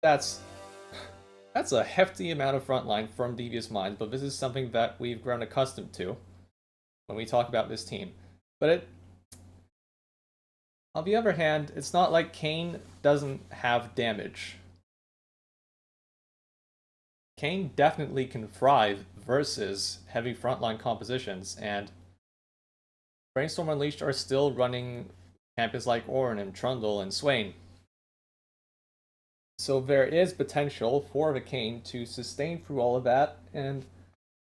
That's that's a hefty amount of frontline from Devious Minds, but this is something that we've grown accustomed to when we talk about this team. But on the other hand, it's not like Kayn doesn't have damage. Kayn definitely can thrive versus heavy frontline compositions, and Brainstorm Unleashed are still running champions like Ornn and Trundle and Swain. So there is potential for the Kayn to sustain through all of that and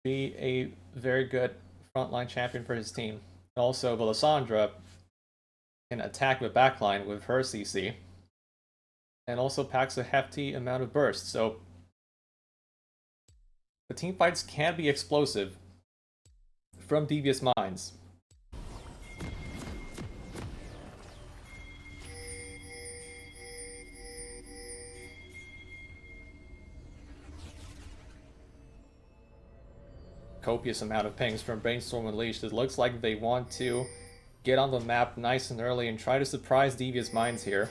be a very good frontline champion for his team. Also, Lissandra can attack the backline with her CC, and also packs a hefty amount of burst, so the team fights can be explosive from Devious Minds. Copious amount of pings from Brainstorm Unleashed. It looks like they want to get on the map nice and early and try to surprise Devious Minds here.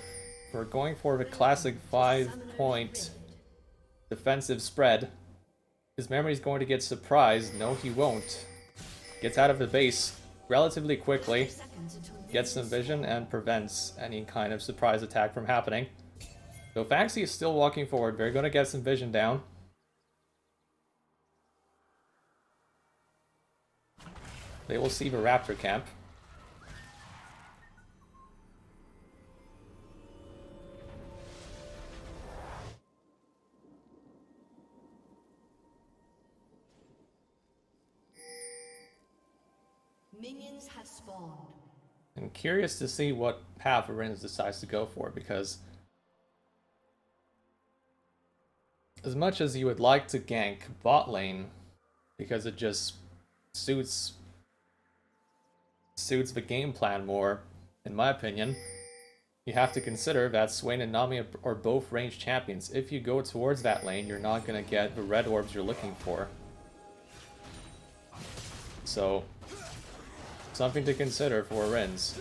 We're going for the classic 5-point defensive spread. His memory is going to get surprised. No, he won't. Gets out of the base relatively quickly, gets some vision, and prevents any kind of surprise attack from happening. So Fanxi is still walking forward. They're going to get some vision down. They will see the Raptor camp. Minions have spawned. I'm curious to see what path Arins decides to go for, because as much as you would like to gank bot lane, because it just suits the game plan more, in my opinion, you have to consider that Swain and Nami are both ranged champions. If you go towards that lane, you're not going to get the red orbs you're looking for. So, something to consider for Rins.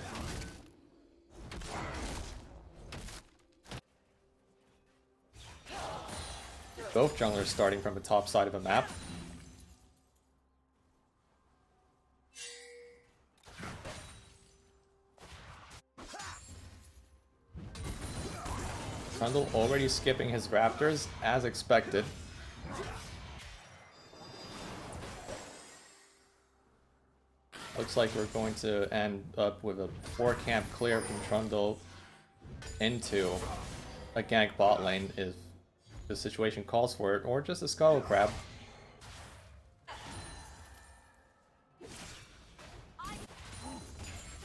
Both junglers starting from the top side of the map. Trundle already skipping his Raptors, as expected. Looks like we're going to end up with a 4-camp clear from Trundle into a gank bot lane if the situation calls for it, or just a Scuttle Crab.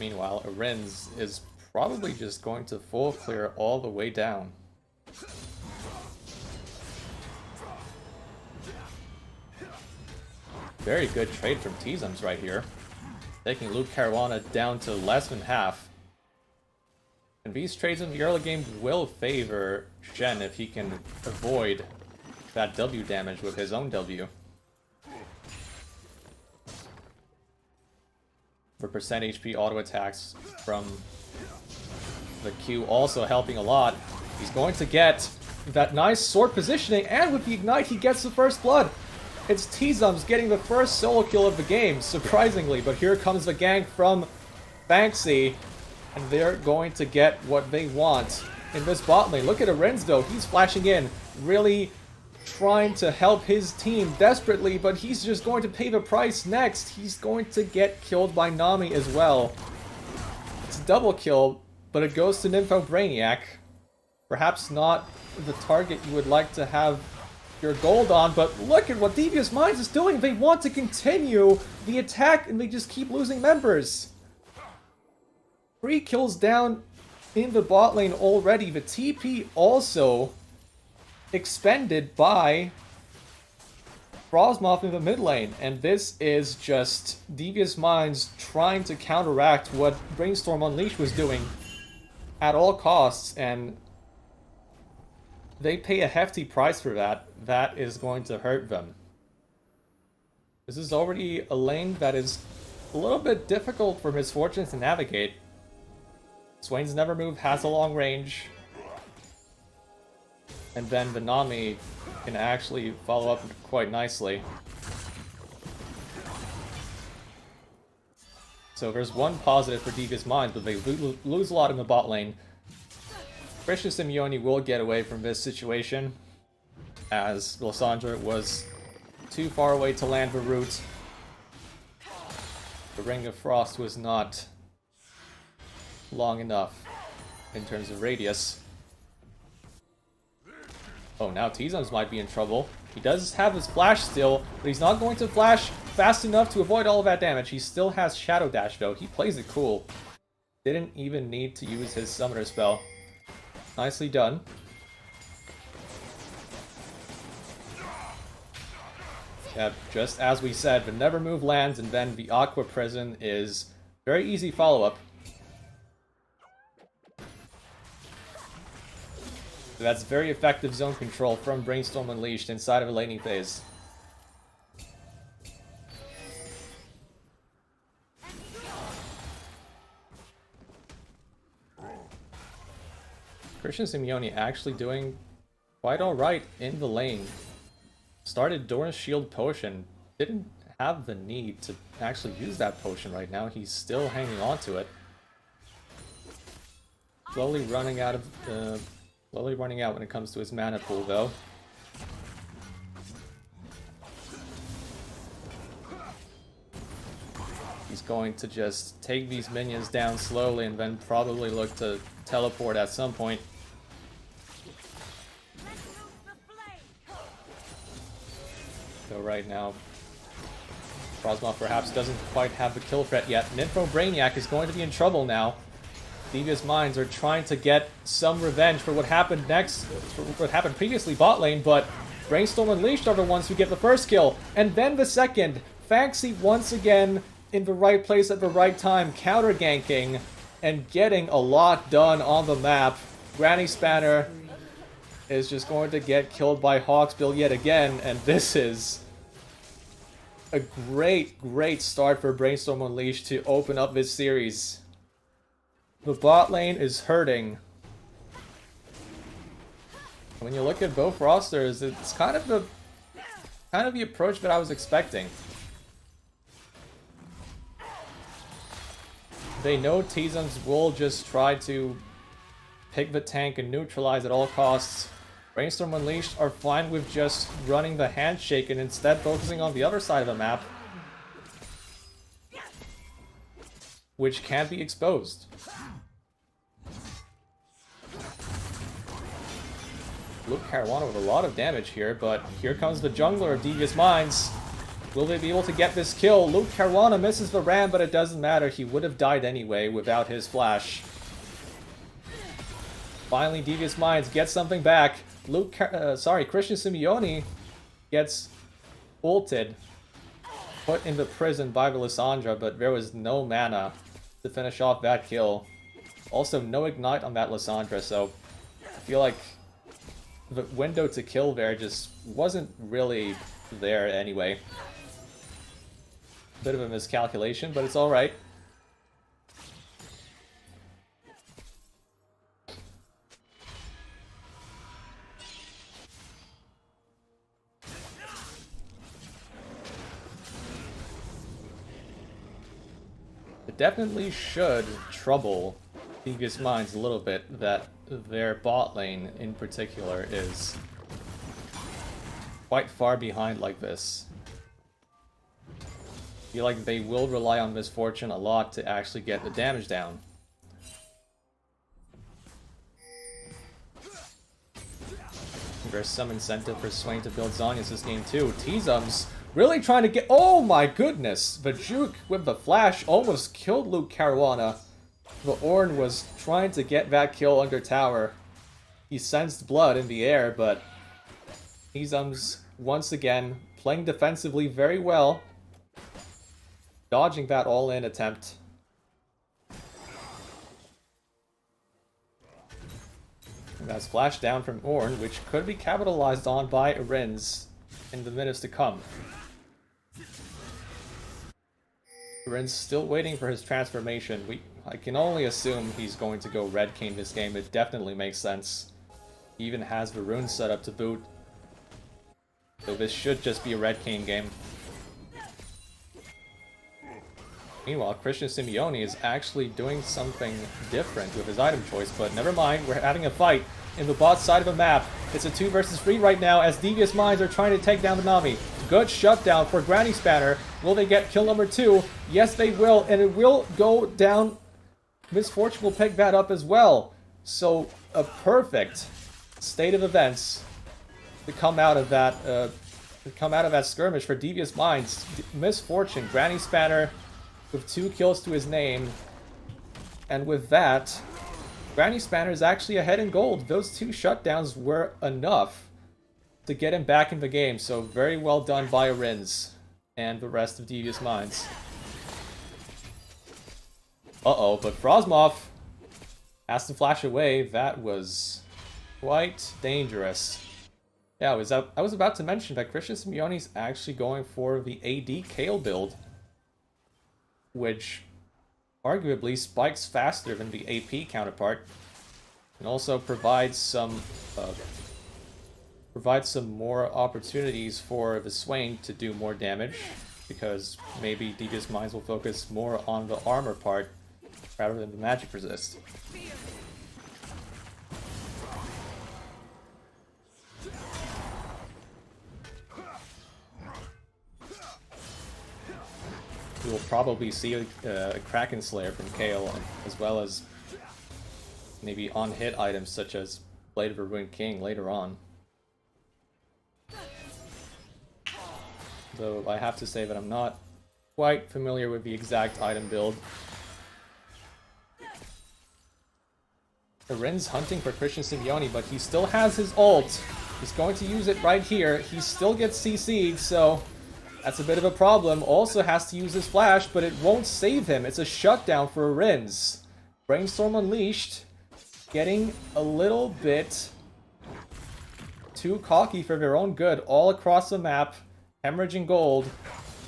Meanwhile, Arins is probably just going to full clear all the way down. Very good trade from Tzums right here. Taking Luke Caruana down to less than half. And these trades in the early game will favor Shen if he can avoid that W damage with his own W. For percent HP auto attacks from the Q also helping a lot. He's going to get that nice sword positioning, and with the Ignite he gets the first blood. It's Tzums getting the first solo kill of the game, surprisingly, but here comes the gank from Banksy, and they're going to get what they want in this bot lane. Look at Arins though, he's flashing in, really trying to help his team desperately, but he's just going to pay the price next. He's going to get killed by Nami as well. It's a double kill, but it goes to Nympho Brainiac. Perhaps not the target you would like to have your gold on, but look at what Devious Minds is doing. They want to continue the attack, and they just keep losing members. 3 kills down in the bot lane already. The TP also expended by Frostmoth in the mid lane, and this is just Devious Minds trying to counteract what Brainstorm Unleashed was doing at all costs, and they pay a hefty price for that. That is going to hurt them. This is already a lane that is a little bit difficult for Misfortune to navigate. Swain's never move has a long range. And then the Nami can actually follow up quite nicely. So there's one positive for Devious Minds, but they lose a lot in the bot lane. Christian Simeone will get away from this situation, as Lysandra was too far away to land the root. The Ring of Frost was not long enough in terms of radius. Oh, now T-Zones might be in trouble. He does have his flash still, but he's not going to flash fast enough to avoid all of that damage. He still has Shadow Dash though. He plays it cool. Didn't even need to use his summoner spell. Nicely done. Yeah, just as we said, the Never Move lands, and then the Aqua Prison is very easy follow-up. That's very effective zone control from Brainstorm Unleashed inside of a laning phase. Christian Simeone actually doing quite alright in the lane. Started Doran's Shield Potion. Didn't have the need to actually use that potion right now. He's still hanging on to it. Slowly running out when it comes to his mana pool though. He's going to just take these minions down slowly and then probably look to teleport at some point. So right now, Frostmoth perhaps doesn't quite have the kill threat yet. Nympho Brainiac is going to be in trouble now. Devious Minds are trying to get some revenge for what happened previously bot lane, but Brainstorm Unleashed are the ones who get the first kill, and then the second. Fanxi once again in the right place at the right time, counter ganking and getting a lot done on the map. Granny Spanner is just going to get killed by Hawksbill yet again, and this is a great start for Brainstorm Unleashed to open up this series. The bot lane is hurting. When you look at both rosters, it's kind of the approach that I was expecting. They know T-Zones will just try to pick the tank and neutralize at all costs. Brainstorm Unleashed are fine with just running the handshake and instead focusing on the other side of the map, which can't be exposed. Luke Caruana with a lot of damage here, but here comes the jungler of Devious Minds. Will they be able to get this kill? Luke Caruana misses the ram, but it doesn't matter. He would have died anyway without his flash. Finally, Devious Minds gets something back. Christian Simeone gets ulted, put in the prison by the Lysandra, but there was no mana to finish off that kill. Also, no ignite on that Lysandra, so I feel like the window to kill there just wasn't really there anyway. Bit of a miscalculation, but it's alright. It definitely should trouble Devious Minds a little bit that their bot lane in particular is quite far behind like this. I feel like they will rely on Misfortune a lot to actually get the damage down. There's some incentive for Swain to build Zhonya's this game too. T-Zones really trying to get... Oh my goodness! The juke with the flash almost killed Luke Caruana. The Ornn was trying to get that kill under tower. He sensed blood in the air, but T-Zones once again playing defensively very well. Dodging that all-in attempt. And that's flash down from Ornn, which could be capitalized on by Rins in the minutes to come. Rins still waiting for his transformation. I can only assume he's going to go Red King this game. It definitely makes sense. He even has the rune set up to boot. So this should just be a Red King game. Meanwhile, Christian Simeone is actually doing something different with his item choice, but never mind, we're having a fight in the bot side of the map. It's a 2 versus 3 right now as Devious Minds are trying to take down the Nami. Good shutdown for Granny Spanner. Will they get kill number 2? Yes, they will, and it will go down. Misfortune will pick that up as well. So, a perfect state of events to come out of that skirmish for Devious Minds. Misfortune, Granny Spanner with 2 kills to his name, and with that, Granny Spanner is actually ahead in gold. Those 2 shutdowns were enough to get him back in the game, so very well done by Rins and the rest of Devious Minds. Uh-oh, but Frosmoth has to flash away. That was quite dangerous. Yeah, I was about to mention that Christian Simeone's actually going for the AD Kale build, which arguably spikes faster than the AP counterpart, and also provides some more opportunities for the Swain to do more damage, because maybe Devious Minds will focus more on the armor part rather than the magic resist. We will probably see a Kraken Slayer from Kale, as well as maybe on-hit items such as Blade of a Ruined King later on. Though I have to say that I'm not quite familiar with the exact item build. Rin's hunting for Christian Simeone, but he still has his ult. He's going to use it right here. He still gets CC'd, so that's a bit of a problem. Also has to use his flash, but it won't save him. It's a shutdown for Rins. Brainstorm Unleashed getting a little bit too cocky for their own good all across the map, hemorrhaging gold.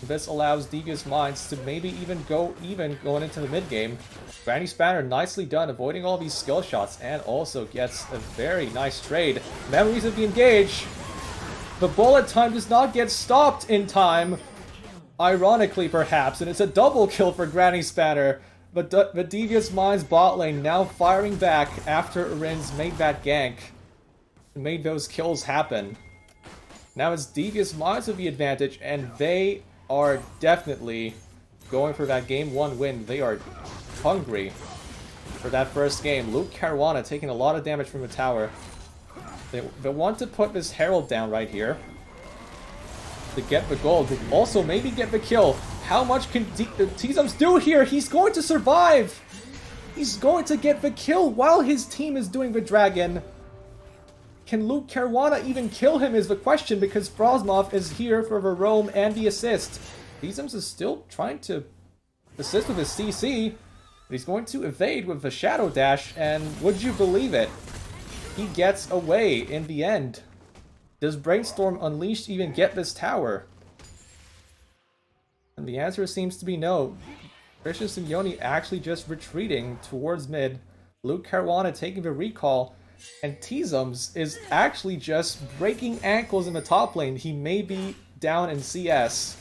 This allows Devious Minds to maybe even going into the mid game. Granny Spanner nicely done, avoiding all these skill shots, and also gets a very nice trade. Memories of the engage. The bullet time does not get stopped in time, ironically perhaps, and it's a double kill for Granny Spanner. But the Devious Minds bot lane now firing back after Rins made that gank and made those kills happen. Now it's Devious Minds with the advantage, and they are definitely going for that game 1 win. They are hungry for that first game. Luke Caruana taking a lot of damage from the tower. They want to put this Herald down right here to get the gold, to also maybe get the kill. How much can T-Zums do here? He's going to survive! He's going to get the kill while his team is doing the dragon. Can Luke Caruana even kill him is the question, because Frosmoth is here for the roam and the assist. T-Zums is still trying to assist with his CC, but he's going to evade with the Shadow Dash, and would you believe it? He gets away in the end. Does Brainstorm Unleashed even get this tower? And the answer seems to be no. Christian Simeone actually just retreating towards mid. Luke Caruana taking the recall. And T-Zums is actually just breaking ankles in the top lane. He may be down in CS,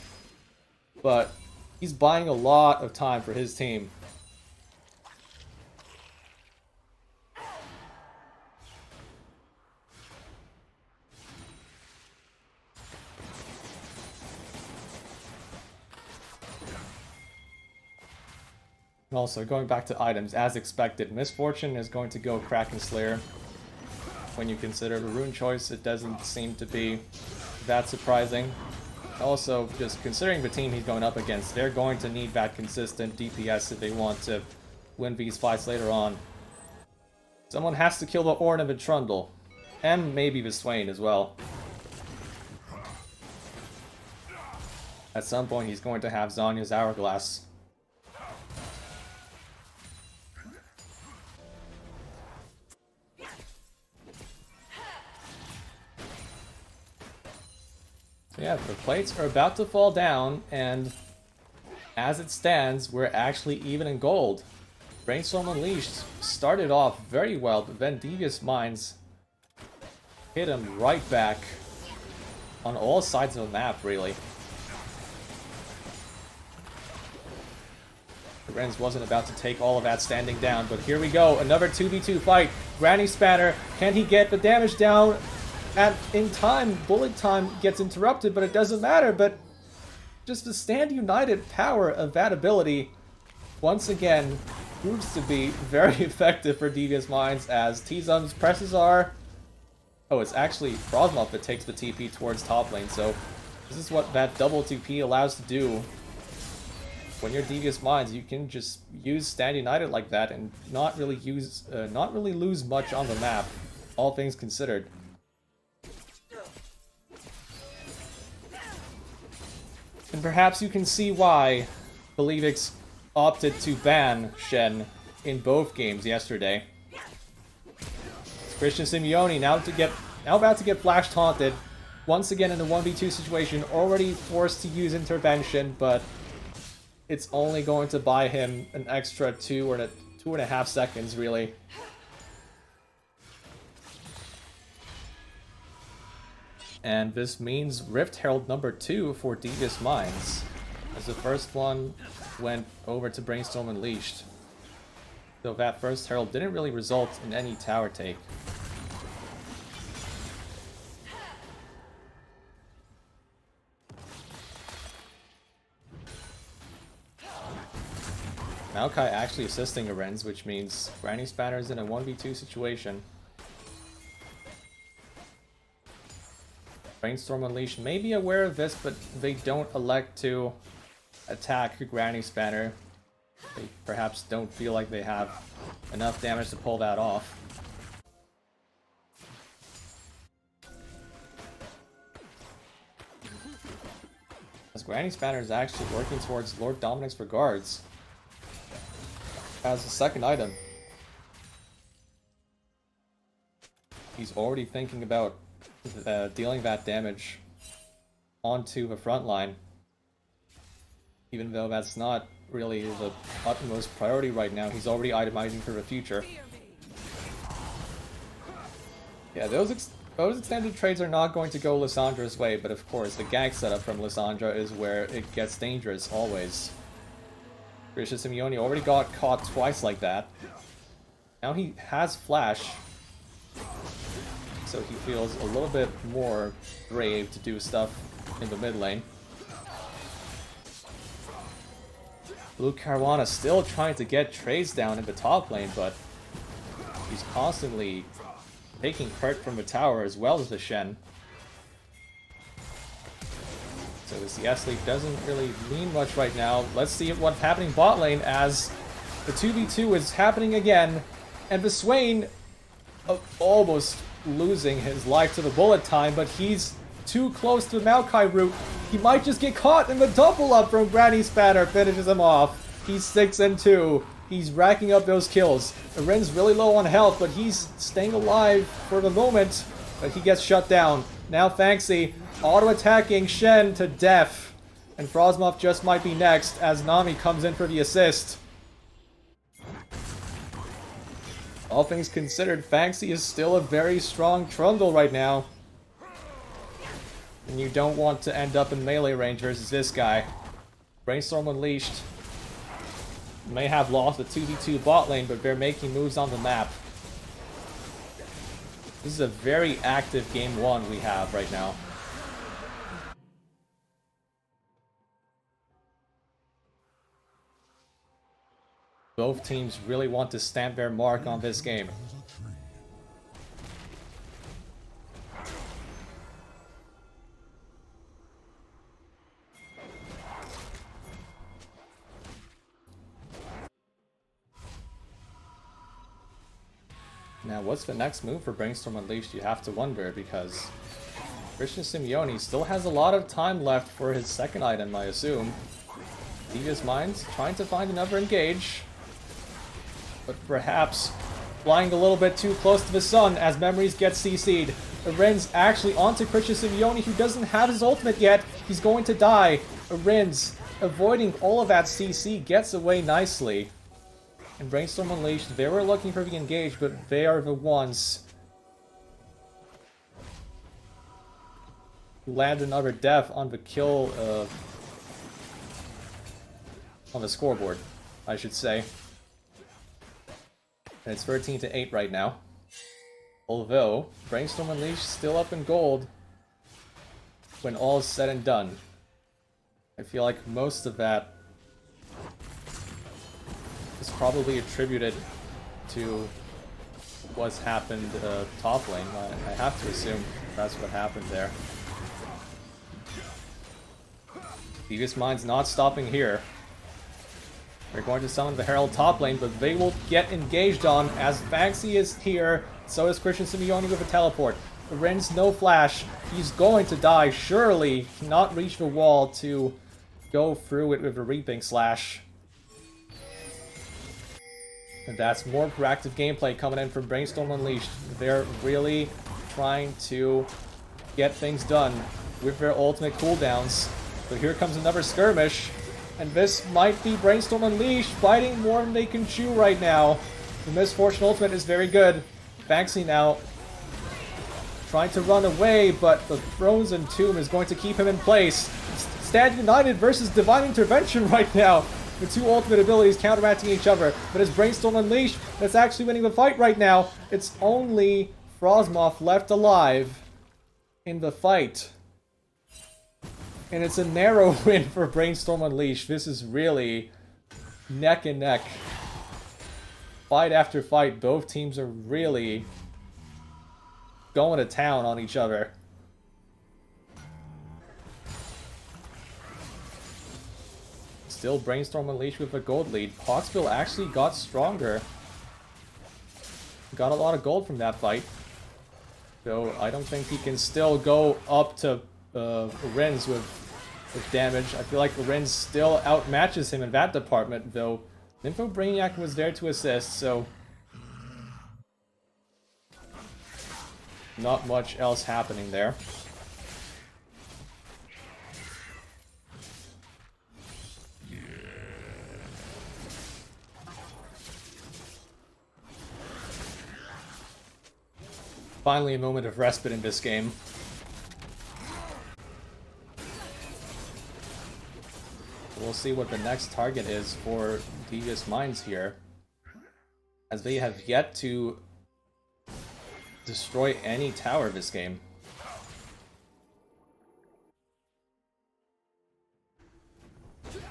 but he's buying a lot of time for his team. Also, going back to items, as expected, Misfortune is going to go Kraken Slayer. When you consider the rune choice, it doesn't seem to be that surprising. Also, just considering the team he's going up against, they're going to need that consistent DPS if they want to win these fights later on. Someone has to kill the Ornn and the Trundle, and maybe the Swain as well. At some point, he's going to have Zhonya's Hourglass. Yeah, the plates are about to fall down, and as it stands, we're actually even in gold. Brainstorm Unleashed started off very well, but then Devious Minds hit him right back on all sides of the map, really. Renz wasn't about to take all of that standing down, but here we go. Another 2v2 fight. Granny Spanner, can he get the damage down in time? Bullet time gets interrupted, but it doesn't matter. But just the Stand United power of that ability, once again, proves to be very effective for Devious Minds, as T-Zum's presses are... Oh, it's actually Frostmoth that takes the TP towards top lane, so this is what that double TP allows to do. When you're Devious Minds, you can just use Stand United like that and not really lose much on the map, all things considered. And perhaps you can see why Believix opted to ban Shen in both games yesterday. Christian Simeone now about to get flash taunted once again in a 1v2 situation, already forced to use intervention, but it's only going to buy him an extra 2.5 seconds, really. And this means Rift Herald number 2 for Devious Minds, as the first one went over to Brainstorm Unleashed. So that first Herald didn't really result in any tower take. Maokai actually assisting Arenz, which means Granny Spanner is in a 1v2 situation. Brainstorm Unleashed may be aware of this, but they don't elect to attack Granny Spanner. They perhaps don't feel like they have enough damage to pull that off. As Granny Spanner is actually working towards Lord Dominic's Regards as a second item. He's already thinking about dealing that damage onto the front line, even though that's not really the utmost priority right now. He's already itemizing for the future. Yeah, those extended trades are not going to go Lissandra's way, but of course the gank setup from Lissandra is where it gets dangerous always. Christian Simeone already got caught twice like that. Now he has flash, so he feels a little bit more brave to do stuff in the mid lane. Blue Caruana still trying to get trades down in the top lane, but he's constantly taking hurt from the tower as well as the Shen. So this S-Leap doesn't really mean much right now. Let's see what's happening bot lane as the 2v2 is happening again, and the Swain almost losing his life to the bullet time, but he's too close to the Maokai route. He might just get caught, and the double up from Granny Spanner finishes him off. He's 6-2. He's racking up those kills. Aren's really low on health, but he's staying alive for the moment, but he gets shut down. Now Fanxi auto-attacking Shen to death, and Frostmoth just might be next as Nami comes in for the assist. All things considered, Fanxi is still a very strong Trundle right now. And you don't want to end up in melee range versus this guy. Brainstorm Unleashed may have lost the 2v2 bot lane, but they're making moves on the map. This is a very active game 1 we have right now. Both teams really want to stamp their mark on this game. Now, what's the next move for Brainstorm Unleashed, you have to wonder, because Christian Simeone still has a lot of time left for his second item, I assume. Devious Minds trying to find another engage, but perhaps flying a little bit too close to the sun as Memories gets CC'd. Aren's actually onto Christian Simeone, who doesn't have his ultimate yet. He's going to die. Aren's avoiding all of that CC, gets away nicely. And Brainstorm Unleashed, they were looking for the engage, but they are the ones land another death on the kill, on the scoreboard, I should say. And it's 13-8 right now. Although, Brainstorm Unleashed still up in gold when all is said and done. I feel like most of that is probably attributed to what's happened top lane. I have to assume that's what happened there. Devious Mind's not stopping here. They're going to summon the Herald top lane, but they will get engaged on as Banksy is here. So is Christian Simeone with a teleport. Ren's no flash. He's going to die, surely. Cannot reach the wall to go through it with a Reaping Slash. And that's more proactive gameplay coming in from Brainstorm Unleashed. They're really trying to get things done with their ultimate cooldowns. But here comes another skirmish. And this might be Brainstorm Unleashed biting more than they can chew right now. The Misfortune ultimate is very good. Banksy now trying to run away, but the Frozen Tomb is going to keep him in place. Stand United versus Divine Intervention right now. The two ultimate abilities counteracting each other. But it's Brainstorm Unleashed that's actually winning the fight right now. It's only Frostmoth left alive in the fight. And it's a narrow win for Brainstorm Unleashed. This is really neck and neck. Fight after fight, both teams are really going to town on each other. Still Brainstorm Unleashed with a gold lead. Hawksbill actually got stronger. Got a lot of gold from that fight. Though I don't think he can still go up to Renz with damage. I feel like Renz still outmatches him in that department, though Nympho Brainiac was there to assist, so not much else happening there. Finally a moment of respite in this game. We'll see what the next target is for Devious Minds here, as they have yet to destroy any tower this game.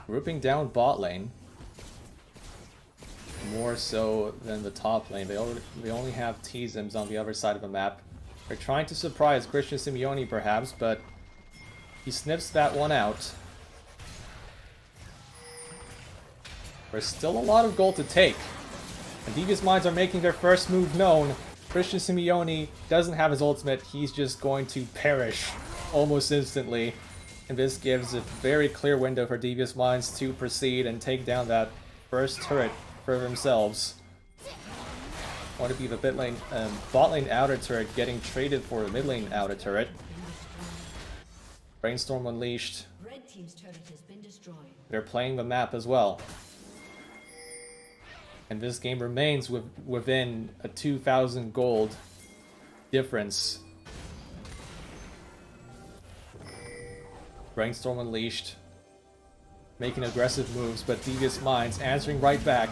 Grouping down bot lane, more so than the top lane. They only have T-Zims on the other side of the map. They're trying to surprise Christian Simeone perhaps, but he sniffs that one out. There's still a lot of gold to take. And Devious Minds are making their first move known. Christian Simeone doesn't have his ultimate. He's just going to perish almost instantly. And this gives a very clear window for Devious Minds to proceed and take down that first turret for themselves. Want to be the bot lane outer turret getting traded for a mid lane outer turret. Brainstorm Unleashed. Red team's turret has been destroyed. They're playing the map as well. And this game remains within a 2,000 gold difference. Brainstorm Unleashed making aggressive moves, but Devious Minds answering right back.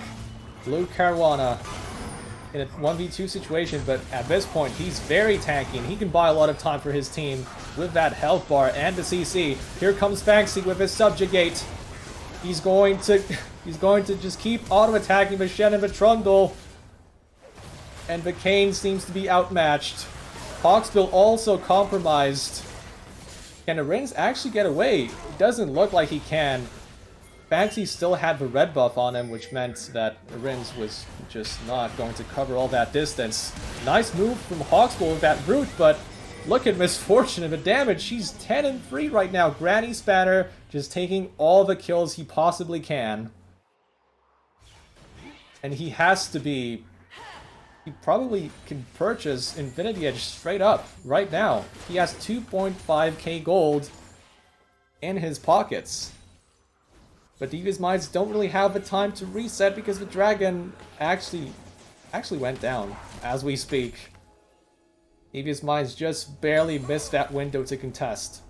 Blue Caruana in a 1v2 situation, but at this point he's very tanky and he can buy a lot of time for his team with that health bar and the CC. Here comes Banksy with his Subjugate. He's going to just keep auto-attacking the Shen and the Trundle. And the Kayn seems to be outmatched. Hawksbill also compromised. Can the Rins actually get away? It doesn't look like he can. Banksy still had the red buff on him, which meant that the Rins was just not going to cover all that distance. Nice move from Hawksbill with that root, but look at Misfortune and the damage. She's 10-3 right now. Granny Spanner just taking all the kills he possibly can. And he has to be... He probably can purchase Infinity Edge straight up right now. He has 2.5k gold in his pockets. But Devious Minds don't really have the time to reset because the dragon actually went down as we speak. Devious Minds just barely missed that window to contest.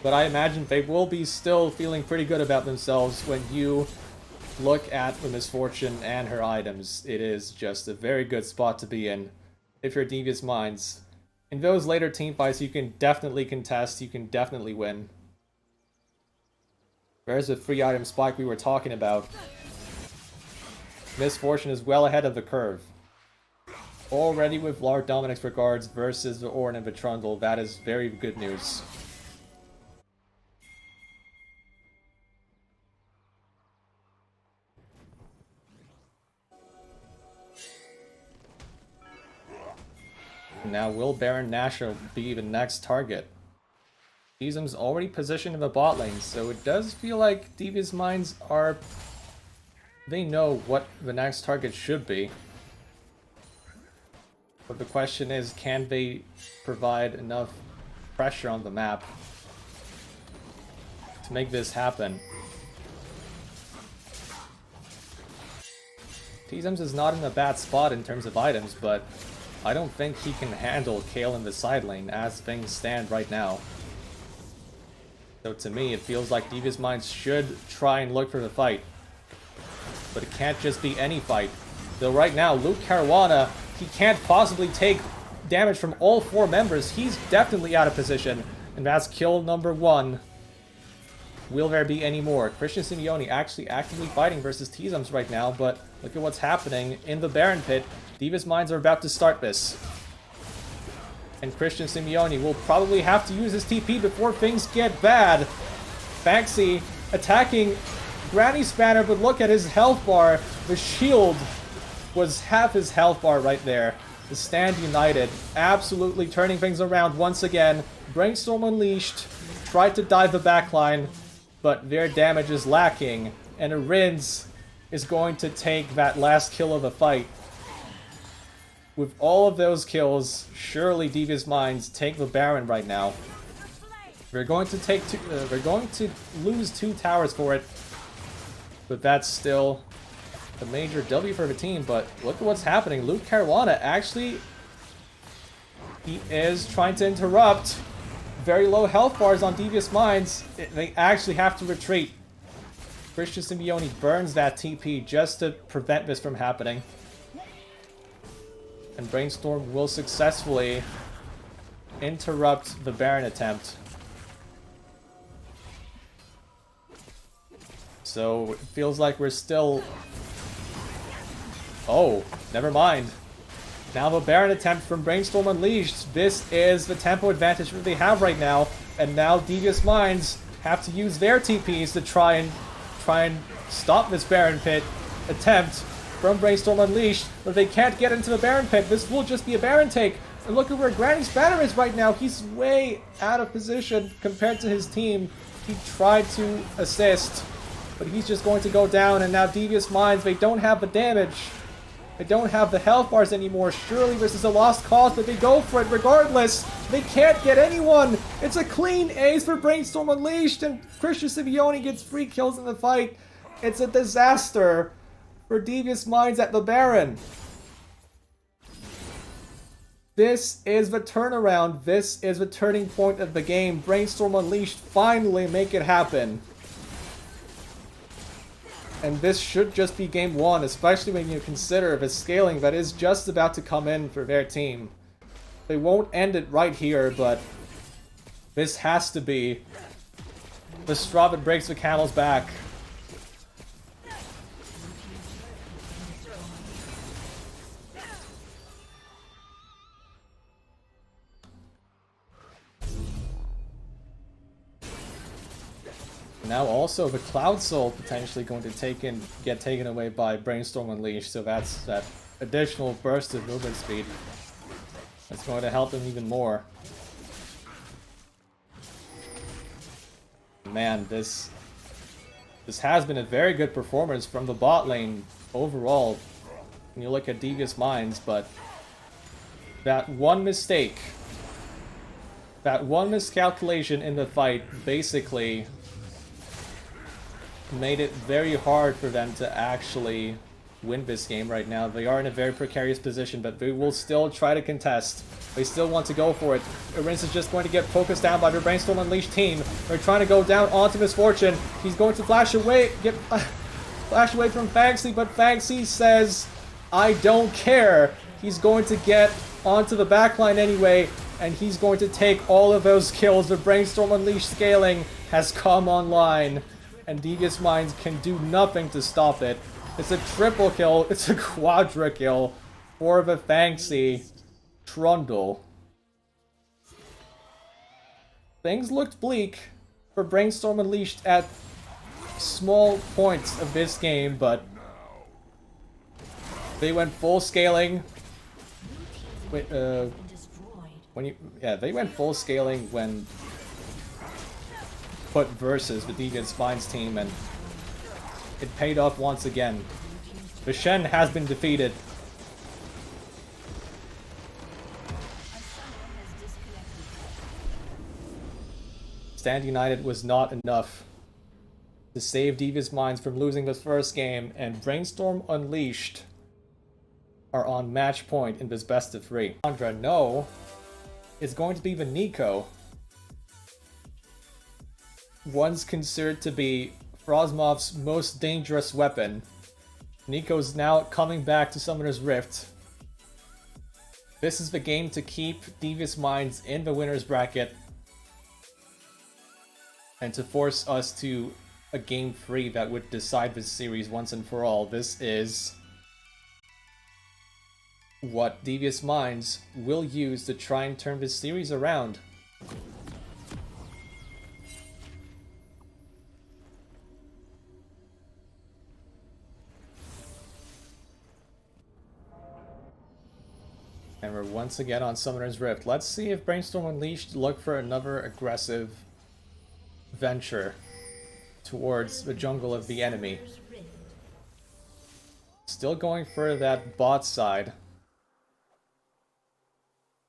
But I imagine they will be still feeling pretty good about themselves when you look at the Misfortune and her items. It is just a very good spot to be in if you're Devious Minds. In those later team fights, you can definitely contest, you can definitely win. There's the 3-item spike we were talking about. Misfortune is well ahead of the curve. Already with Lord Dominic's Regards versus the Orin and the Trundle, that is very good news. Now will Baron Nashor be the next target? Beezum's already positioned in the bot lane, so it does feel like Devious Minds are... they know what the next target should be. But the question is, can they provide enough pressure on the map to make this happen? Beezum's is not in a bad spot in terms of items, but I don't think he can handle Kayle in the side lane as things stand right now. So to me, it feels like Devious Minds should try and look for the fight. But it can't just be any fight. Though right now, Luke Caruana, he can't possibly take damage from all 4 members. He's definitely out of position. And that's kill number 1. Will there be any more? Christian Simeone actually actively fighting versus T-Zums right now, but look at what's happening in the Baron Pit. Devious Minds are about to start this. And Christian Simeone will probably have to use his TP before things get bad. Banksy attacking Granny Spanner, but look at his health bar. The shield was half his health bar right there. The Stand United absolutely turning things around once again. Brainstorm Unleashed tried to dive the backline, but their damage is lacking. And Arinz is going to take that last kill of the fight. With all of those kills, surely Devious Minds take the Baron right now. We're going to lose 2 towers for it, but that's still a major W for the team. But look at what's happening. Luke Caruana actually, he is trying to interrupt. Very low health bars on Devious Minds. They actually have to retreat. Christian Simeone burns that TP just to prevent this from happening. And Brainstorm will successfully interrupt the Baron attempt. So it feels like we're still... oh, never mind. Now the Baron attempt from Brainstorm Unleashed. This is the tempo advantage that they have right now. And now Devious Minds have to use their TPs to try and stop this Baron Pit attempt from Brainstorm Unleashed, but they can't get into the Baron Pit. This will just be a Baron take. And look at where Granny Spanner is right now. He's way out of position compared to his team. He tried to assist, but he's just going to go down. And now Devious Minds, they don't have the damage. They don't have the health bars anymore. Surely this is a lost cause, but they go for it regardless. They can't get anyone. It's a clean ace for Brainstorm Unleashed, and Christian Simeone gets 3 kills in the fight. It's a disaster for Devious Minds at the Baron. This is the turnaround. This is the turning point of the game. Brainstorm Unleashed finally make it happen. And this should just be game 1, especially when you consider the scaling that is just about to come in for their team. They won't end it right here, but this has to be the straw that breaks the camel's back. Now also the Cloud Soul potentially going to get taken away by Brainstorm Unleashed, so that's that additional burst of movement speed. That's going to help him even more. Man, this has been a very good performance from the bot lane overall when you look at Devious Minds, but that one mistake, that one miscalculation in the fight basically made it very hard for them to actually win this game right now. They are in a very precarious position, but they will still try to contest. They still want to go for it. Arins is just going to get focused down by the Brainstorm Unleashed team. They're trying to go down onto Misfortune. He's going to flash away, flash away from Fanxy, but Fanxy says, I don't care. He's going to get onto the backline anyway, and he's going to take all of those kills. The Brainstorm Unleashed scaling has come online, and Devious Minds can do nothing to stop it. It's a triple kill, it's a quadra kill for the Fanxy Trundle. Things looked bleak for Brainstorm Unleashed at small points of this game, but they went full scaling. They went full scaling when put versus the Devious Minds team, and it paid off once again. The Shen has been defeated. Stand United was not enough to save Devious Minds from losing this first game, and Brainstorm Unleashed are on match point in this best of 3. Andra, no, is going to be the Nico. Once considered to be Frozmov's most dangerous weapon. Nico's now coming back to Summoner's Rift. This is the game to keep Devious Minds in the winner's bracket and to force us to a game 3 that would decide this series once and for all. This is what Devious Minds will use to try and turn this series around. And we're once again on Summoner's Rift. Let's see if Brainstorm Unleashed look for another aggressive venture towards the jungle of the enemy. Still going for that bot side.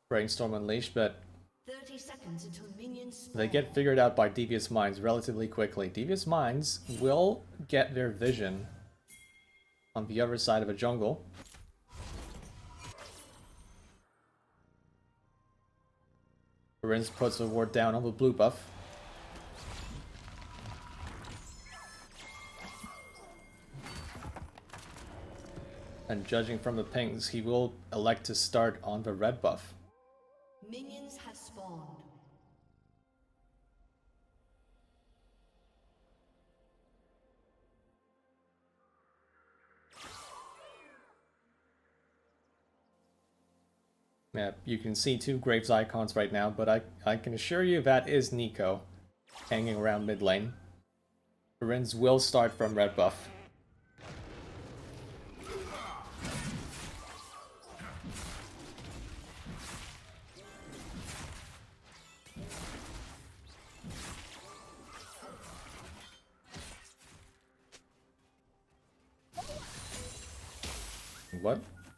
Brainstorm Unleashed, but 30 seconds until minions spawn. they get figured out by Devious Minds relatively quickly. Devious Minds will get their vision on the other side of a jungle. Arins puts a ward down on the blue buff. And judging from the pings, he will elect to start on the red buff. Minions have spawned. Yeah, you can see 2 Graves icons right now, but I can assure you that is Nico hanging around mid lane. Arins will start from red buff.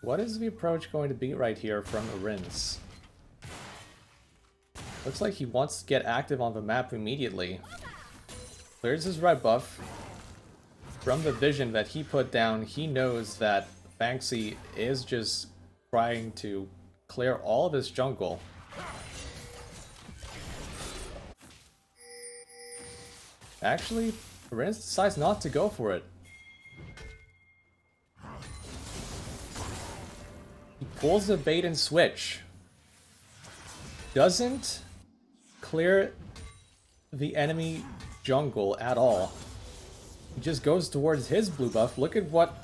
What is the approach going to be right here from Arins? Looks like he wants to get active on the map immediately. Clears his red buff. From the vision that he put down, he knows that Fanxy is just trying to clear all of his jungle. Actually, Arins decides not to go for it. Pulls the bait and switch. Doesn't clear the enemy jungle at all. He just goes towards his blue buff. Look at what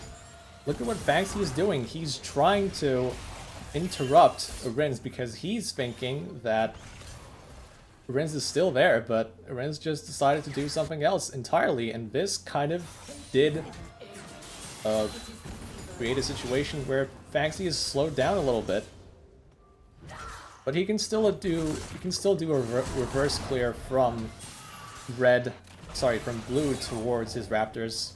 Fanxy is doing. He's trying to interrupt Arins because he's thinking that Arins is still there, but Arins just decided to do something else entirely, and this kind of did create a situation where Fanxy is slowed down a little bit, but he can still do a reverse clear from blue towards his Raptors.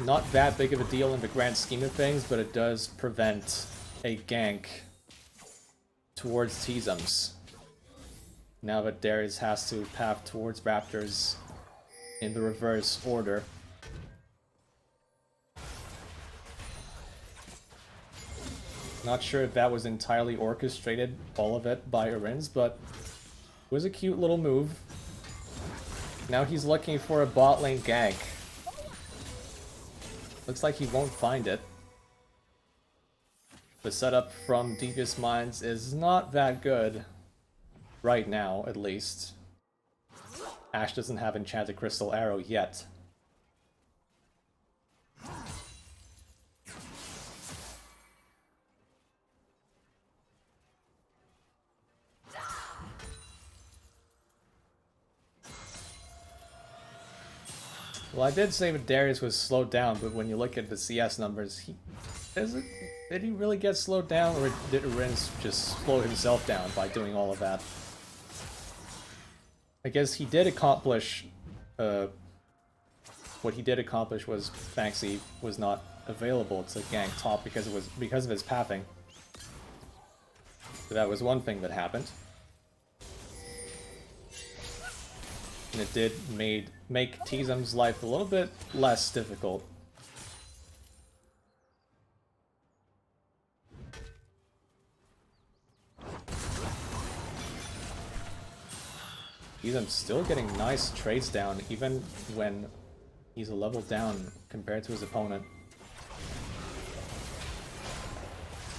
Not that big of a deal in the grand scheme of things, but it does prevent a gank towards Teasums. Now that Darius has to path towards Raptors in the reverse order. Not sure if that was entirely orchestrated, all of it, by Arins, but it was a cute little move. Now he's looking for a bot lane gank. Looks like he won't find it. The setup from Devious Minds is not that good. Right now, at least. Ashe doesn't have Enchanted Crystal Arrow yet. Well, I did say that Darius was slowed down, but when you look at the CS numbers, did he really get slowed down, or did Arins just slow himself down by doing all of that? I guess he did accomplish, what he did accomplish was Fanxi was not available to gank top because of his pathing. So that was one thing that happened. And it did make Tizum's life a little bit less difficult. Tizum's still getting nice trades down, even when he's a level down compared to his opponent.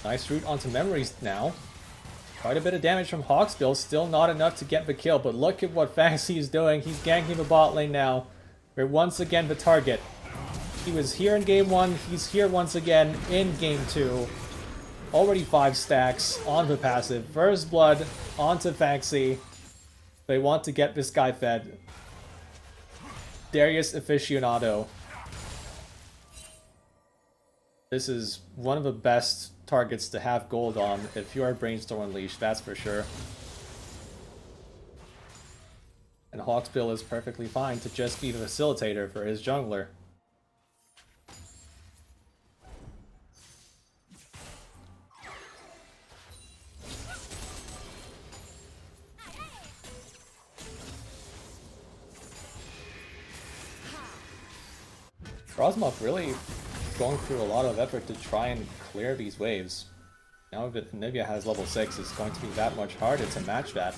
Nice route onto memories now. Quite a bit of damage from Hawksbill, still not enough to get the kill, but look at what Fanxi is doing. He's ganking the bot lane now. We're once again the target. He was here in game 1, he's here once again in game 2. Already 5 stacks on the passive. First blood onto Fanxi. They want to get this guy fed. Darius Aficionado. This is one of the best targets to have gold on if you're a Brainstorm Unleashed, that's for sure. And Hawksbill is perfectly fine to just be the facilitator for his jungler. Rosmov really going through a lot of effort to try and clear these waves. Now that Nivea has level 6, it's going to be that much harder to match that.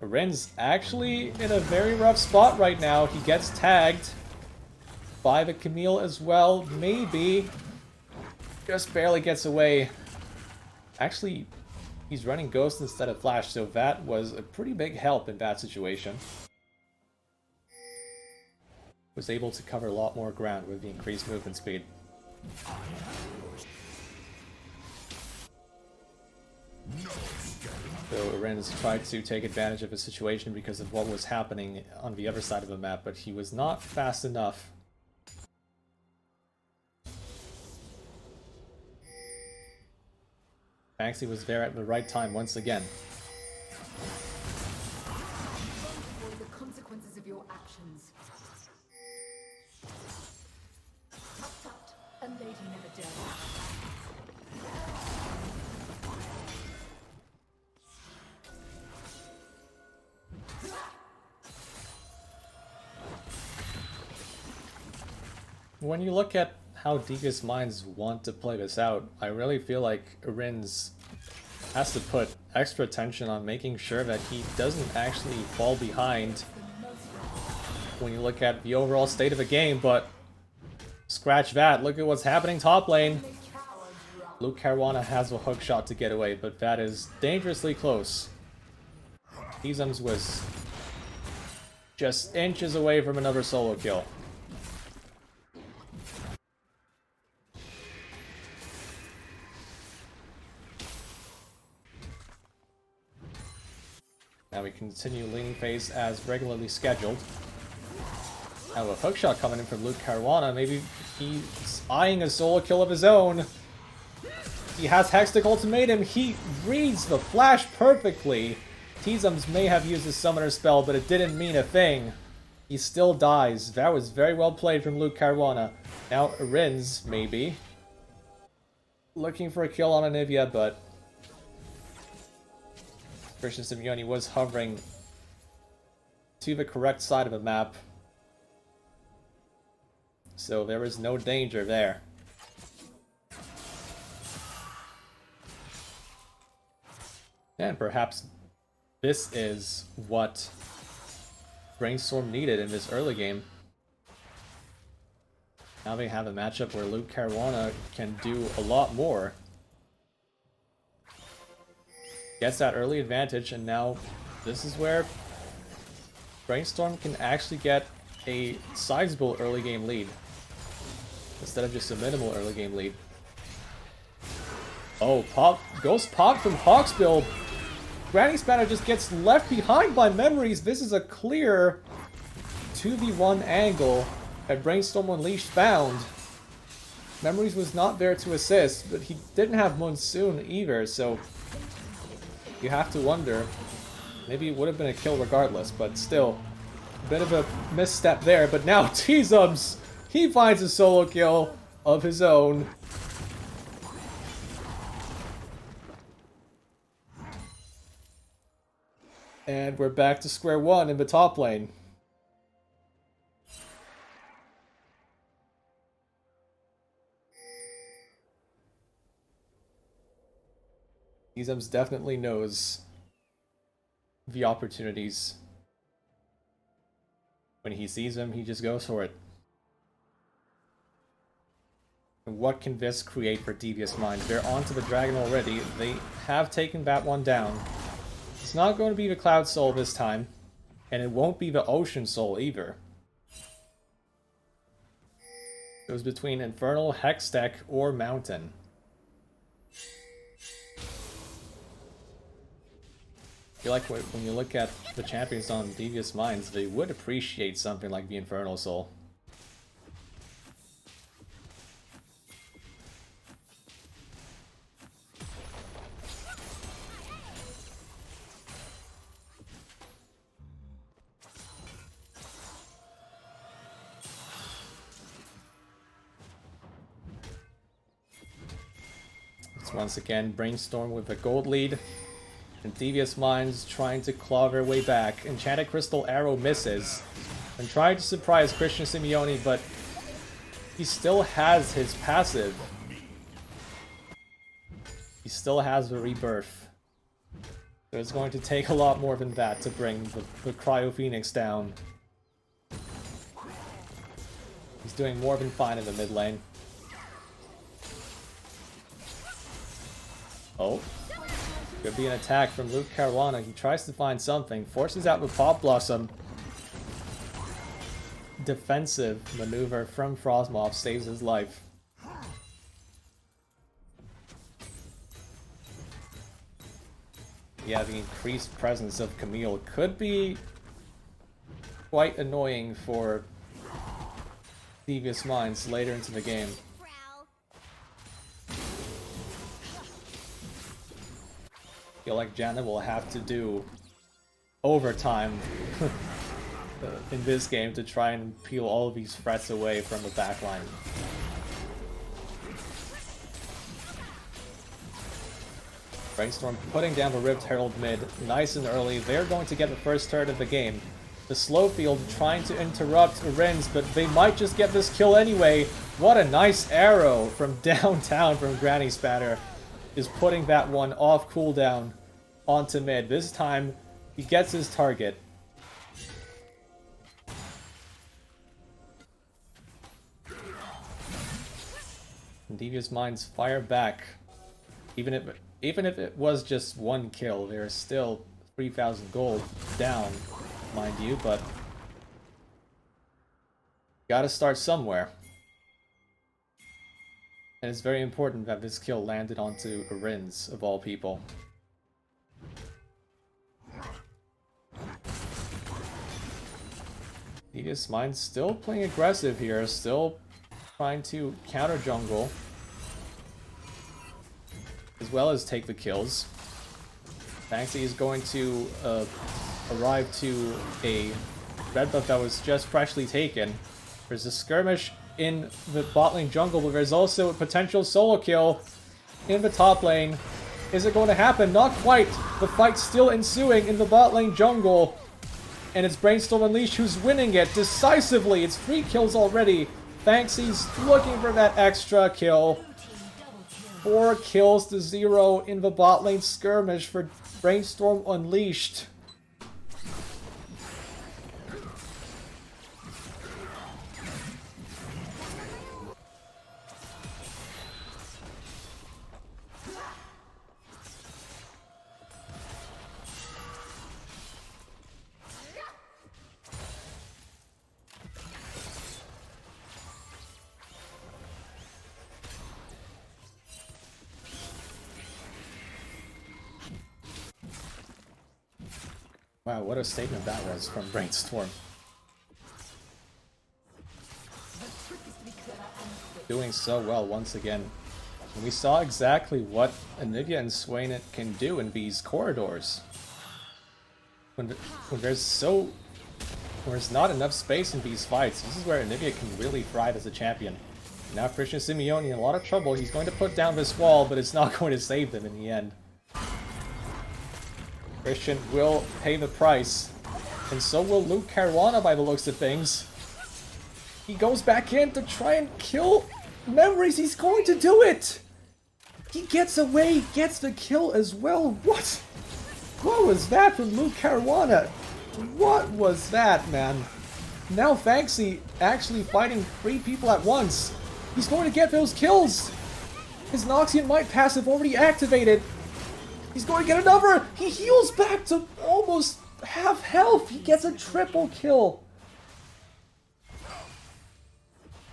Rin's actually in a very rough spot right now. He gets tagged by the Camille as well. Maybe just barely gets away. Actually, he's running Ghost instead of Flash, so that was a pretty big help in that situation. Was able to cover a lot more ground with the increased movement speed. So Arins tried to take advantage of the situation because of what was happening on the other side of the map, but he was not fast enough. Fanxi was there at the right time once again. The consequences of your actions. Tucked, a lady never dead. When you look at how Devious Minds want to play this out, I really feel like Arins has to put extra attention on making sure that he doesn't actually fall behind when you look at the overall state of the game, but scratch that, look at what's happening top lane. Luke Caruana has a hook shot to get away, but that is dangerously close. Tizum's was just inches away from another solo kill. Now we continue leaning phase as regularly scheduled. Now a hookshot coming in from Luke Caruana. Maybe he's eyeing a solo kill of his own. He has Hextech Ultimatum. He reads the flash perfectly. Tizums may have used his summoner spell, but it didn't mean a thing. He still dies. That was very well played from Luke Caruana. Now Arins, maybe. Looking for a kill on Anivia, but Christian Simeone was hovering to the correct side of the map, so there is no danger there. And perhaps this is what Brainstorm needed in this early game. Now they have a matchup where Luke Caruana can do a lot more. Gets that early advantage, and now this is where Brainstorm can actually get a sizable early game lead instead of just a minimal early game lead. Oh, Ghost Pop from Hawksbill. Granny Spanner just gets left behind by Memories. This is a clear 2v1 angle that Brainstorm Unleashed found. Memories was not there to assist, but he didn't have Monsoon either, so you have to wonder. Maybe it would have been a kill regardless, but still, a bit of a misstep there. But now T-Zums, he finds a solo kill of his own. And we're back to square one in the top lane. T-Zums definitely knows the opportunities. When he sees them, he just goes for it. And what can this create for Devious Mind? They're onto the dragon already. They have taken that one down. It's not going to be the Cloud Soul this time, and it won't be the Ocean Soul either. It was between Infernal, Hextech, or Mountain. I feel like when you look at the champions on Devious Minds, they would appreciate something like the Infernal Soul. Once again, Brainstorm with a gold lead, and Devious Minds trying to claw their way back. Enchanted Crystal Arrow misses, and trying to surprise Christian Simeone, but he still has his passive. He still has the Rebirth. So it's going to take a lot more than that to bring the Cryo Phoenix down. He's doing more than fine in the mid lane. Oh, could be an attack from Luke Caruana. He tries to find something, forces out the Pop Blossom. Defensive maneuver from Frostmoth saves his life. Yeah, the increased presence of Camille could be quite annoying for Devious Minds later into the game. I feel like Janna will have to do overtime in this game to try and peel all of these threats away from the backline. Brainstorm putting down the Rift Herald mid nice and early. They're going to get the first turret of the game. The Slowfield trying to interrupt Rins, but they might just get this kill anyway. What a nice arrow from downtown from Granny Spanner. Is putting that one off cooldown onto mid. This time, he gets his target. And Devious Minds fire back. Even if it was just one kill, there's still 3,000 gold down, mind you, but gotta start somewhere. And it's very important that this kill landed onto Rins, of all people. Devious Mind's still playing aggressive here, still trying to counter jungle, as well as take the kills. Banksy is going to arrive to a red buff that was just freshly taken. There's a skirmish in the bot lane jungle, but there's also a potential solo kill in the top lane. Is it going to happen? Not quite. The fight's still ensuing in the bot lane jungle, and it's Brainstorm Unleashed who's winning it decisively. It's 3 kills already. Banksy's looking for that extra kill. 4 kills to 0 in the bot lane skirmish for Brainstorm Unleashed. Wow, what a statement that was from Brainstorm. Doing so well once again. And we saw exactly what Anivia and Swain can do in these corridors. When there's not enough space in these fights, this is where Anivia can really thrive as a champion. Now Christian Simeone in a lot of trouble. He's going to put down this wall, but it's not going to save them in the end. Christian will pay the price, and so will Luke Caruana by the looks of things. He goes back in to try and kill Memories. He's going to do it! He gets away, gets the kill as well. What? What was that from Luke Caruana? What was that, man? Now Fanxy actually fighting 3 people at once. He's going to get those kills! His Noxian Might passive already activated. He's going to get another! He heals back to almost half health! He gets a triple kill!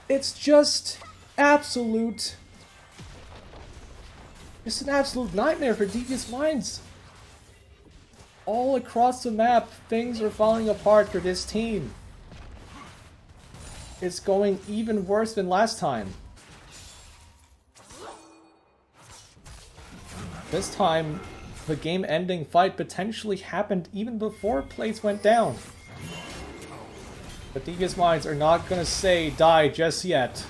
It's just absolute... It's an absolute nightmare for Devious Minds. All across the map, things are falling apart for this team. It's going even worse than last time. This time, the game-ending fight potentially happened even before plates went down. But Devious Minds are not gonna say die just yet.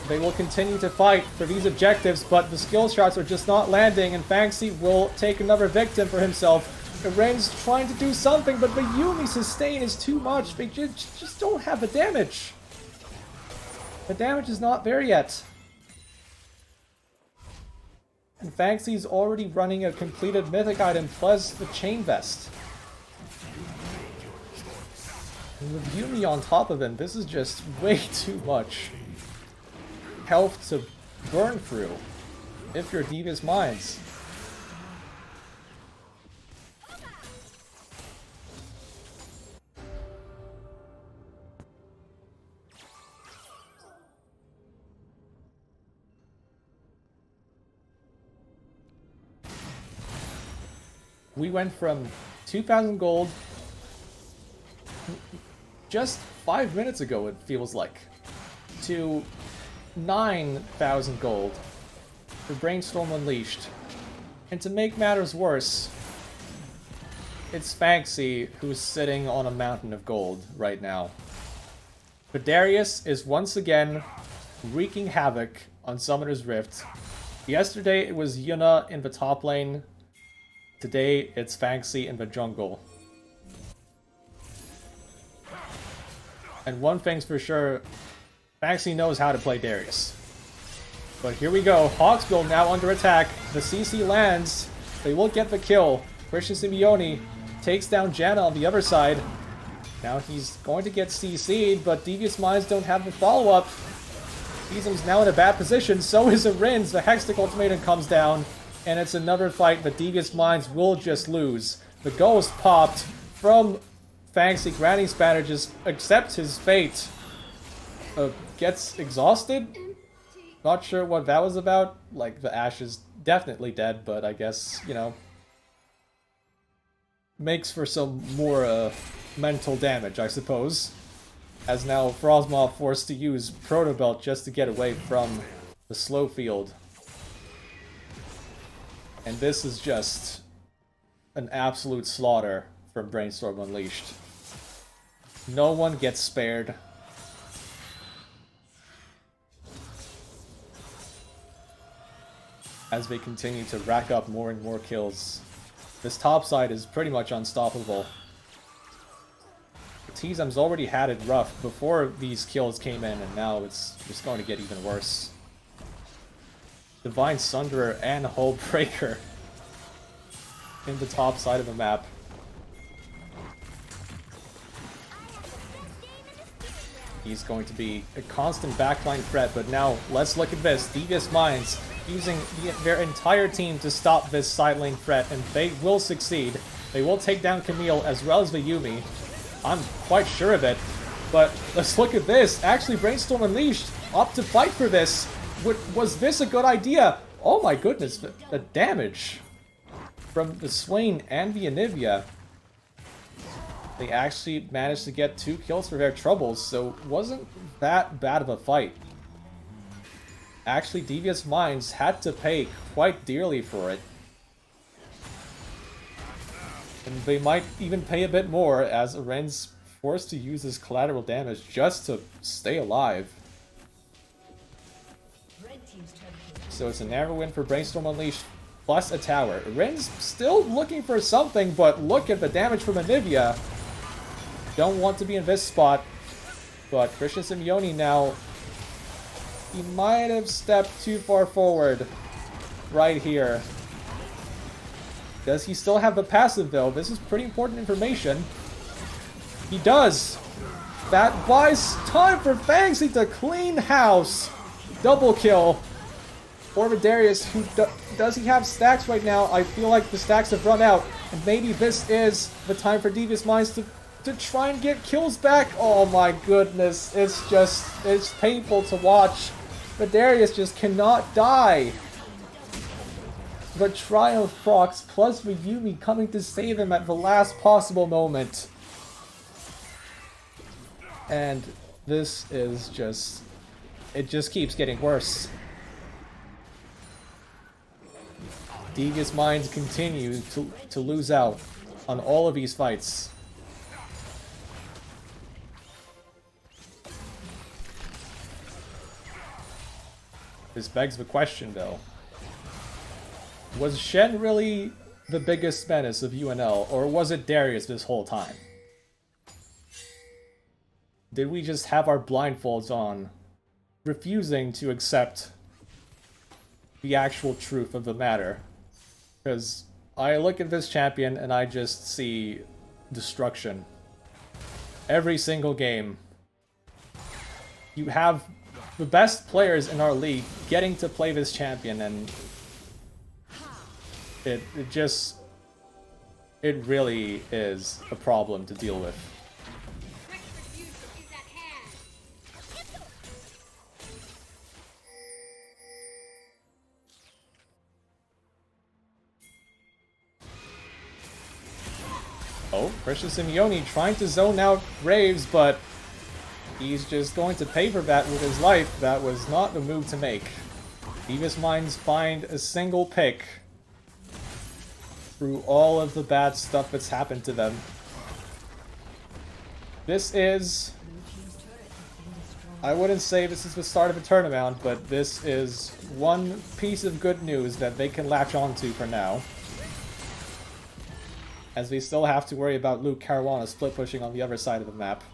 They will continue to fight for these objectives, but the skill shots are just not landing, and Fanxy will take another victim for himself. Ren's trying to do something, but the Yumi sustain is too much. They just don't have the damage. The damage is not there yet. And Fanxy's already running a completed mythic item plus the chain vest. And with Yumi on top of him, this is just way too much health to burn through if you're Devious Minds. We went from 2,000 gold just 5 minutes ago, it feels like, to 9,000 gold for Brainstorm Unleashed. And to make matters worse, it's Fanxy who's sitting on a mountain of gold right now. But Darius is once again wreaking havoc on Summoner's Rift. Yesterday it was Yuna in the top lane. Today, it's Fanxy in the jungle. And one thing's for sure, Fanxy knows how to play Darius. But here we go, Hawksbill now under attack. The CC lands. They will get the kill. Christian Simeone takes down Janna on the other side. Now he's going to get CC'd, but Devious Minds don't have the follow-up. Easem's now in a bad position, so is Arin's. The Hextech Ultimatum comes down. And it's another fight that Devious Minds will just lose. The ghost popped from Fanxy. Granny Spanner just accepts his fate. Gets exhausted? Not sure what that was about. Like, the Ashe is definitely dead, but I guess, you know, makes for some more mental damage, I suppose. As now Frostmoth forced to use Proto Belt just to get away from the slow field. And this is just an absolute slaughter from Brainstorm Unleashed. No one gets spared. As they continue to rack up more and more kills. This top side is pretty much unstoppable. Tizam's already had it rough before these kills came in, and now it's just going to get even worse. Divine Sunderer and Hull Breaker in the top side of the map. He's going to be a constant backline threat, but now let's look at this. Devious Minds using their entire team to stop this side lane threat, and they will succeed. They will take down Camille as well as the Yumi. I'm quite sure of it. But let's look at this. Actually, Brainstorm Unleashed up to fight for this. Was this a good idea? Oh my goodness, the damage from the Swain and the Anivia. They actually managed to get 2 kills for their troubles, so wasn't that bad of a fight. Actually, Devious Minds had to pay quite dearly for it. And they might even pay a bit more, as Aren's forced to use his collateral damage just to stay alive. So it's a narrow win for Brainstorm Unleashed, plus a tower. Aren's still looking for something, but look at the damage from Anivia. Don't want to be in this spot, but Christian Simeone now, he might have stepped too far forward right here. Does he still have the passive though? This is pretty important information. He does. That buys time for Fangsy to clean house. Double kill. For Darius, who does he have stacks right now? I feel like the stacks have run out, and maybe this is the time for Devious Minds to try and get kills back. Oh my goodness, it's painful to watch. But Darius just cannot die. But Triumph procs plus Ryumi coming to save him at the last possible moment. And this is just, it just keeps getting worse. Devious Minds continue to lose out on all of these fights. This begs the question, though. Was Shen really the biggest menace of UNL, or was it Darius this whole time? Did we just have our blindfolds on, refusing to accept the actual truth of the matter? Because I look at this champion and I just see destruction. Every single game. You have the best players in our league getting to play this champion, and it really is a problem to deal with. Oh, Christian Simeone trying to zone out Graves, but he's just going to pay for that with his life. That was not the move to make. Devious Minds find a single pick through all of the bad stuff that's happened to them. This is... I wouldn't say this is the start of a turnaround, but this is one piece of good news that they can latch onto for now. As we still have to worry about Luke Caruana split pushing on the other side of the map.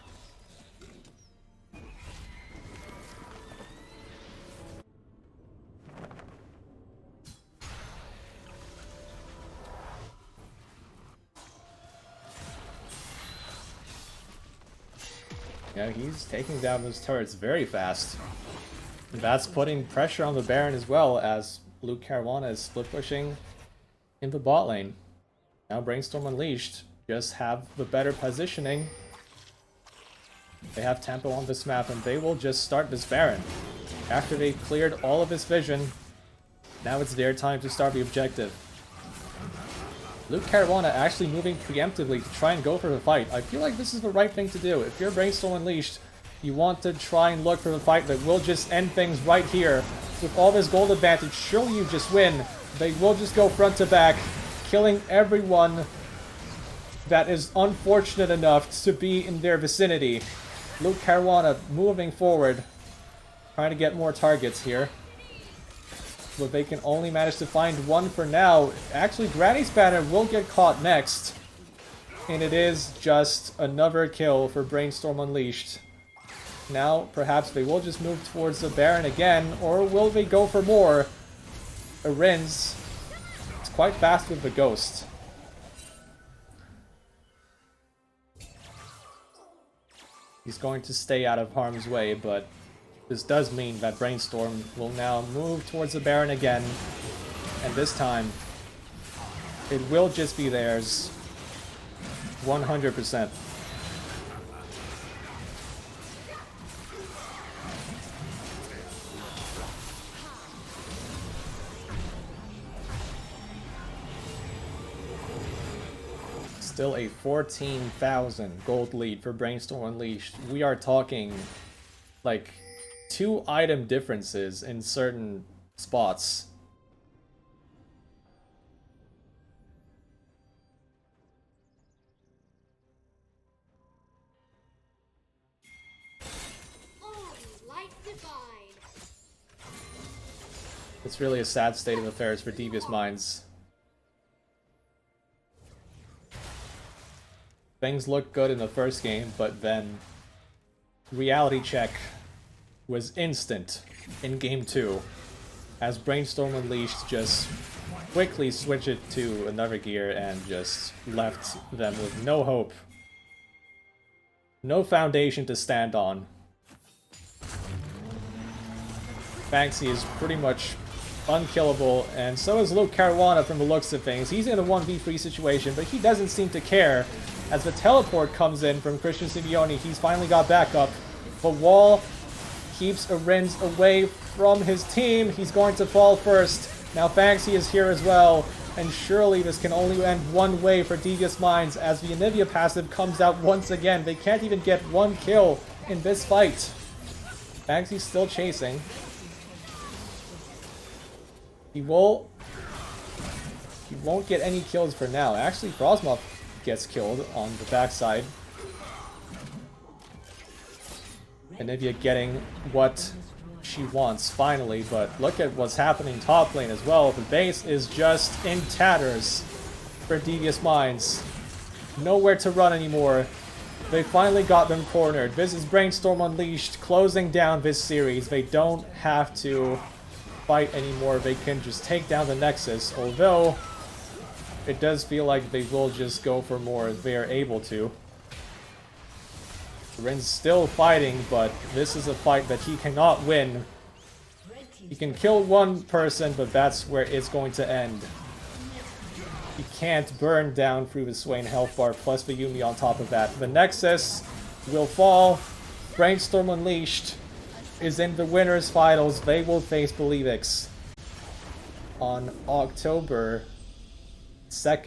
Yeah, he's taking down those turrets very fast. And that's putting pressure on the Baron as well, as Luke Caruana is split pushing in the bot lane. Now Brainstorm Unleashed just have the better positioning. They have tempo on this map, and they will just start this Baron. After they've cleared all of his vision, now it's their time to start the objective. Luke Caruana actually moving preemptively to try and go for the fight. I feel like this is the right thing to do. If you're Brainstorm Unleashed, you want to try and look for the fight that will just end things right here. With all this gold advantage, surely you just win. They will just go front to back, killing everyone that is unfortunate enough to be in their vicinity. Luke Caruana moving forward, trying to get more targets here. But they can only manage to find one for now. Actually, Granny's banner will get caught next. And it is just another kill for Brainstorm Unleashed. Now, perhaps they will just move towards the Baron again, or will they go for more? Arinz is quite fast with the Ghost. He's going to stay out of harm's way, but this does mean that Brainstorm will now move towards the Baron again. And this time, it will just be theirs. 100%. Still a 14,000 gold lead for Brainstorm Unleashed. We are talking like 2 item differences in certain spots. It's really a sad state of affairs for Devious Minds. Things looked good in the first game, but then reality check was instant in game 2, as Brainstorm Unleashed just quickly switched it to another gear and just left them with no hope. No foundation to stand on. Banksy is pretty much unkillable, and so is Luke Caruana from the looks of things. He's in a 1v3 situation, but he doesn't seem to care. As the teleport comes in from Christian Simeone, he's finally got backup. The wall keeps Arinz away from his team. He's going to fall first. Now Banksy is here as well, and surely this can only end one way for Devious Minds as the Anivia passive comes out once again. They can't even get one kill in this fight. Banksy's still chasing. He won't get any kills for now. Actually, Frostmoth gets killed on the backside. Anivia getting what she wants finally, but look at what's happening top lane as well. The base is just in tatters for Devious Minds. Nowhere to run anymore. They finally got them cornered. This is Brainstorm Unleashed closing down this series. They don't have to fight anymore. They can just take down the Nexus, although it does feel like they will just go for more if they are able to. Rin's still fighting, but this is a fight that he cannot win. He can kill one person, but that's where it's going to end. He can't burn down through the Swain health bar, plus the Yumi on top of that. The Nexus will fall. Brainstorm Unleashed is in the winners finals. They will face Believix on October 2nd.